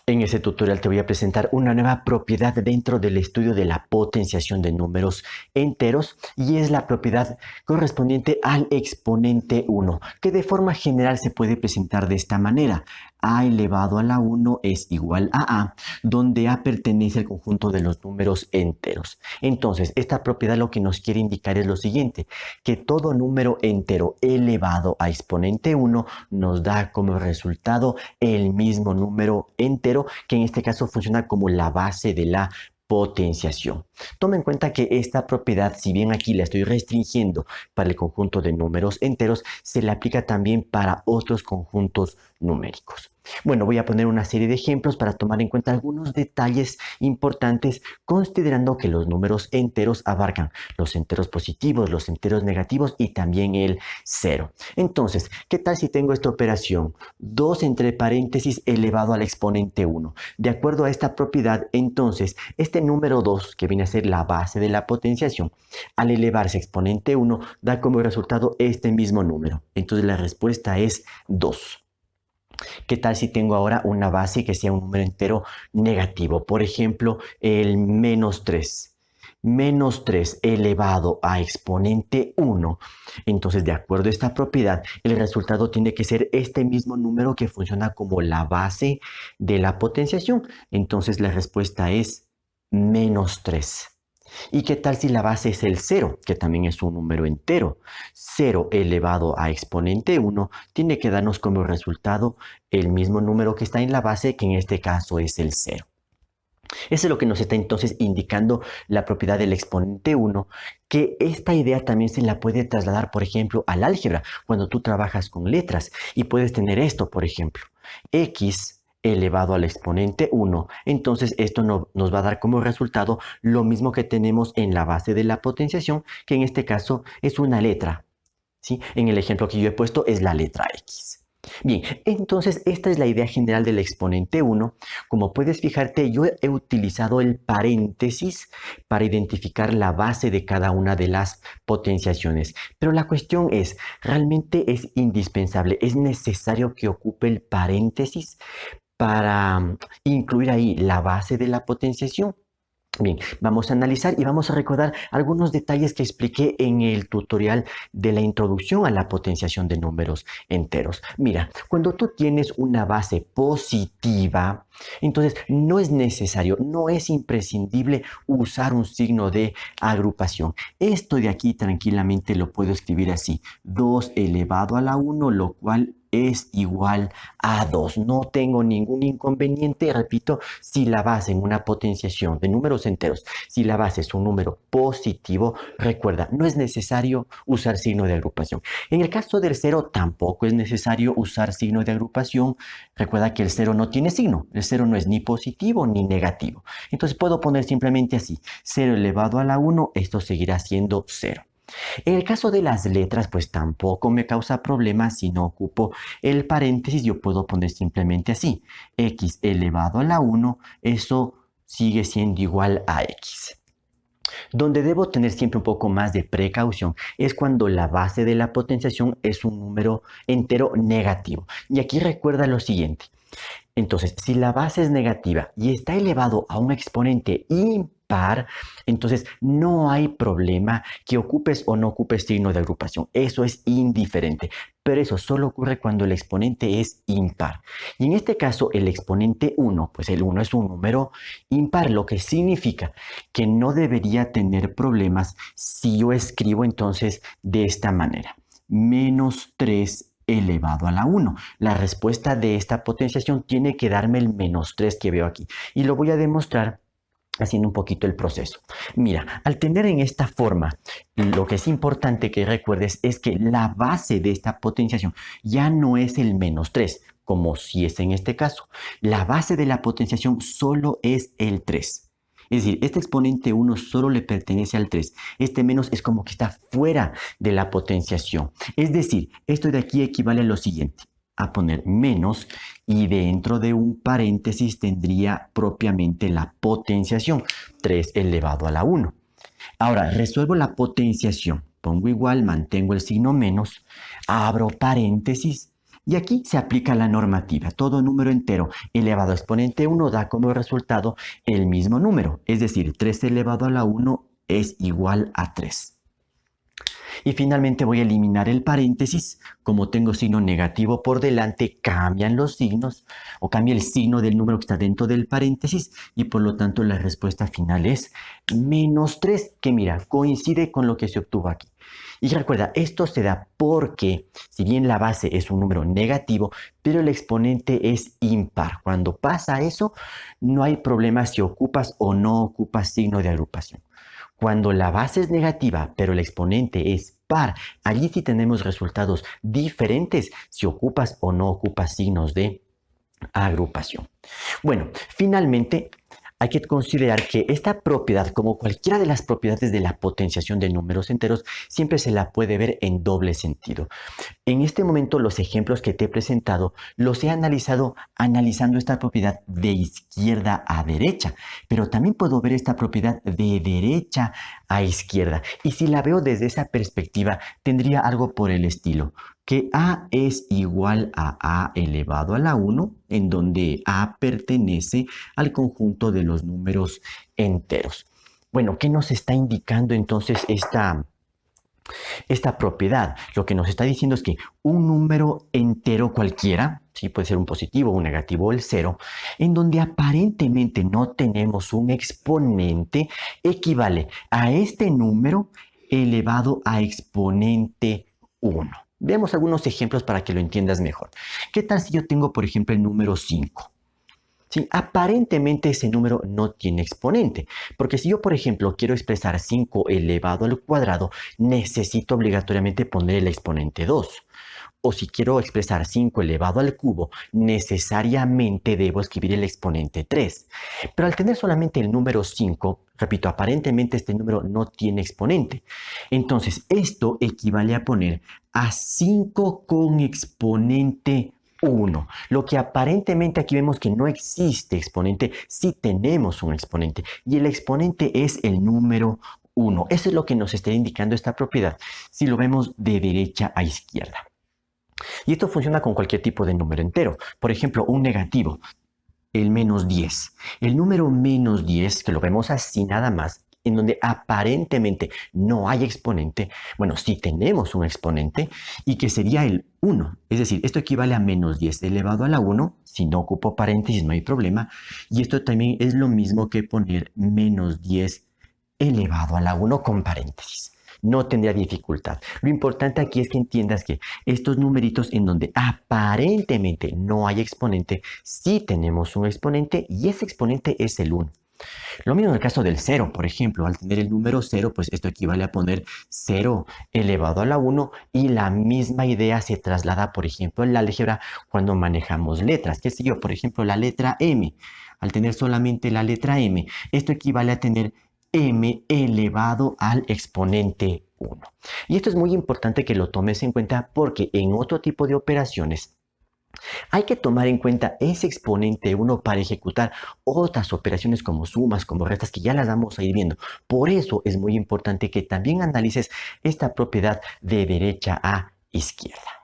En este tutorial te voy a presentar una nueva propiedad dentro del estudio de la potenciación de números enteros y es la propiedad correspondiente al exponente 1, que de forma general se puede presentar de esta manera. A elevado a la 1 es igual a A, donde A pertenece al conjunto de los números enteros. Entonces, esta propiedad lo que nos quiere indicar es lo siguiente, que todo número entero elevado a exponente 1 nos da como resultado el mismo número entero, que en este caso funciona como la base de la potenciación. Toma en cuenta que esta propiedad, si bien aquí la estoy restringiendo para el conjunto de números enteros, se le aplica también para otros conjuntos numéricos. Bueno, voy a poner una serie de ejemplos para tomar en cuenta algunos detalles importantes, considerando que los números enteros abarcan los enteros positivos, los enteros negativos y también el cero. Entonces, ¿qué tal si tengo esta operación? 2 entre paréntesis elevado al exponente 1. De acuerdo a esta propiedad, entonces, este número 2, que viene a ser la base de la potenciación, al elevarse a exponente 1, da como resultado este mismo número. Entonces, la respuesta es 2. ¿Qué tal si tengo ahora una base que sea un número entero negativo? Por ejemplo, el menos 3. Menos 3 elevado a exponente 1. Entonces, de acuerdo a esta propiedad, el resultado tiene que ser este mismo número que funciona como la base de la potenciación. Entonces, la respuesta es menos 3. ¿Y qué tal si la base es el 0, que también es un número entero? 0 elevado a exponente 1 tiene que darnos como resultado el mismo número que está en la base, que en este caso es el 0. Eso es lo que nos está entonces indicando la propiedad del exponente 1, que esta idea también se la puede trasladar, por ejemplo, al álgebra, cuando tú trabajas con letras y puedes tener esto, por ejemplo, x elevado al exponente 1. Entonces esto nos va a dar como resultado lo mismo que tenemos en la base de la potenciación, que en este caso es una letra, ¿sí? En el ejemplo que yo he puesto es la letra x. Bien, entonces esta es la idea general del exponente 1. Como puedes fijarte, yo he utilizado el paréntesis para identificar la base de cada una de las potenciaciones. Pero la cuestión es, ¿realmente es indispensable? ¿Es necesario que ocupe el paréntesis para incluir ahí la base de la potenciación? Bien, vamos a analizar y vamos a recordar algunos detalles que expliqué en el tutorial de la introducción a la potenciación de números enteros. Mira, cuando tú tienes una base positiva, entonces no es necesario, no es imprescindible usar un signo de agrupación. Esto de aquí tranquilamente lo puedo escribir así, 2 elevado a la 1, lo cual es igual a 2. No tengo ningún inconveniente, repito, si la base en una potenciación de números enteros, si la base es un número positivo, recuerda, no es necesario usar signo de agrupación. En el caso del 0 tampoco es necesario usar signo de agrupación. Recuerda que el 0 no tiene signo, el 0 no es ni positivo ni negativo. Entonces puedo poner simplemente así, 0 elevado a la 1, esto seguirá siendo 0. En el caso de las letras, pues tampoco me causa problemas si no ocupo el paréntesis. Yo puedo poner simplemente así, x elevado a la 1, eso sigue siendo igual a x. Donde debo tener siempre un poco más de precaución es cuando la base de la potenciación es un número entero negativo. Y aquí recuerda lo siguiente. Entonces, si la base es negativa y está elevado a un exponente impar, entonces no hay problema que ocupes o no ocupes signo de agrupación. Eso es indiferente. Pero eso solo ocurre cuando el exponente es impar. Y en este caso, el exponente 1, pues el 1 es un número impar, lo que significa que no debería tener problemas si yo escribo entonces de esta manera. Menos 3 elevado a la 1. La respuesta de esta potenciación tiene que darme el menos 3 que veo aquí. Y lo voy a demostrar haciendo un poquito el proceso. Mira, al tener en esta forma, lo que es importante que recuerdes es que la base de esta potenciación ya no es el menos 3, como si es en este caso. La base de la potenciación solo es el 3. Es decir, este exponente 1 solo le pertenece al 3. Este menos es como que está fuera de la potenciación. Es decir, esto de aquí equivale a lo siguiente, a poner menos y dentro de un paréntesis tendría propiamente la potenciación, 3 elevado a la 1. Ahora, resuelvo la potenciación. Pongo igual, mantengo el signo menos, abro paréntesis Y aquí se aplica la normativa. Todo número entero elevado a exponente 1 da como resultado el mismo número. Es decir, 3 elevado a la 1 es igual a 3. Y finalmente voy a eliminar el paréntesis. Como tengo signo negativo por delante, cambian los signos o cambia el signo del número que está dentro del paréntesis y por lo tanto la respuesta final es -3, que mira, coincide con lo que se obtuvo aquí. Y recuerda, esto se da porque, si bien la base es un número negativo, pero el exponente es impar. Cuando pasa eso, no hay problema si ocupas o no ocupas signo de agrupación. Cuando la base es negativa, pero el exponente es par, allí sí tenemos resultados diferentes si ocupas o no ocupas signos de agrupación. Bueno, finalmente hay que considerar que esta propiedad, como cualquiera de las propiedades de la potenciación de números enteros, siempre se la puede ver en doble sentido. En este momento los ejemplos que te he presentado los he analizado analizando esta propiedad de izquierda a derecha, pero también puedo ver esta propiedad de derecha a izquierda. Y si la veo desde esa perspectiva, tendría algo por el estilo, que A es igual a A elevado a la 1, en donde A pertenece al conjunto de los números enteros. Bueno, ¿qué nos está indicando entonces esta propiedad? Lo que nos está diciendo es que un número entero cualquiera, ¿sí? Puede ser un positivo, un negativo o el cero, en donde aparentemente no tenemos un exponente, equivale a este número elevado a exponente 1. Veamos algunos ejemplos para que lo entiendas mejor. ¿Qué tal si yo tengo, por ejemplo, el número 5? Sí, aparentemente ese número no tiene exponente, porque si yo, por ejemplo, quiero expresar 5 elevado al cuadrado, necesito obligatoriamente poner el exponente 2. O si quiero expresar 5 elevado al cubo, necesariamente debo escribir el exponente 3. Pero al tener solamente el número 5, repito, aparentemente este número no tiene exponente. Entonces, esto equivale a poner a 5 con exponente 1. Lo que aparentemente aquí vemos que no existe exponente, sí tenemos un exponente. Y el exponente es el número 1. Eso es lo que nos está indicando esta propiedad, si lo vemos de derecha a izquierda. Y esto funciona con cualquier tipo de número entero. Por ejemplo, un negativo, el -10. El número -10, que lo vemos así nada más, en donde aparentemente no hay exponente, bueno, sí tenemos un exponente, y que sería el 1. Es decir, esto equivale a -10 elevado a la 1, si no ocupo paréntesis no hay problema, y esto también es lo mismo que poner -10 elevado a la 1 con paréntesis. No tendría dificultad. Lo importante aquí es que entiendas que estos numeritos en donde aparentemente no hay exponente, sí tenemos un exponente y ese exponente es el 1. Lo mismo en el caso del 0, por ejemplo, al tener el número 0, pues esto equivale a poner 0 elevado a la 1 y la misma idea se traslada, por ejemplo, en la álgebra cuando manejamos letras. ¿Qué sé yo? Por ejemplo, la letra M. Al tener solamente la letra M, esto equivale a tener m elevado al exponente 1. Y esto es muy importante que lo tomes en cuenta porque en otro tipo de operaciones hay que tomar en cuenta ese exponente 1 para ejecutar otras operaciones como sumas, como restas, que ya las vamos a ir viendo. Por eso es muy importante que también analices esta propiedad de derecha a izquierda.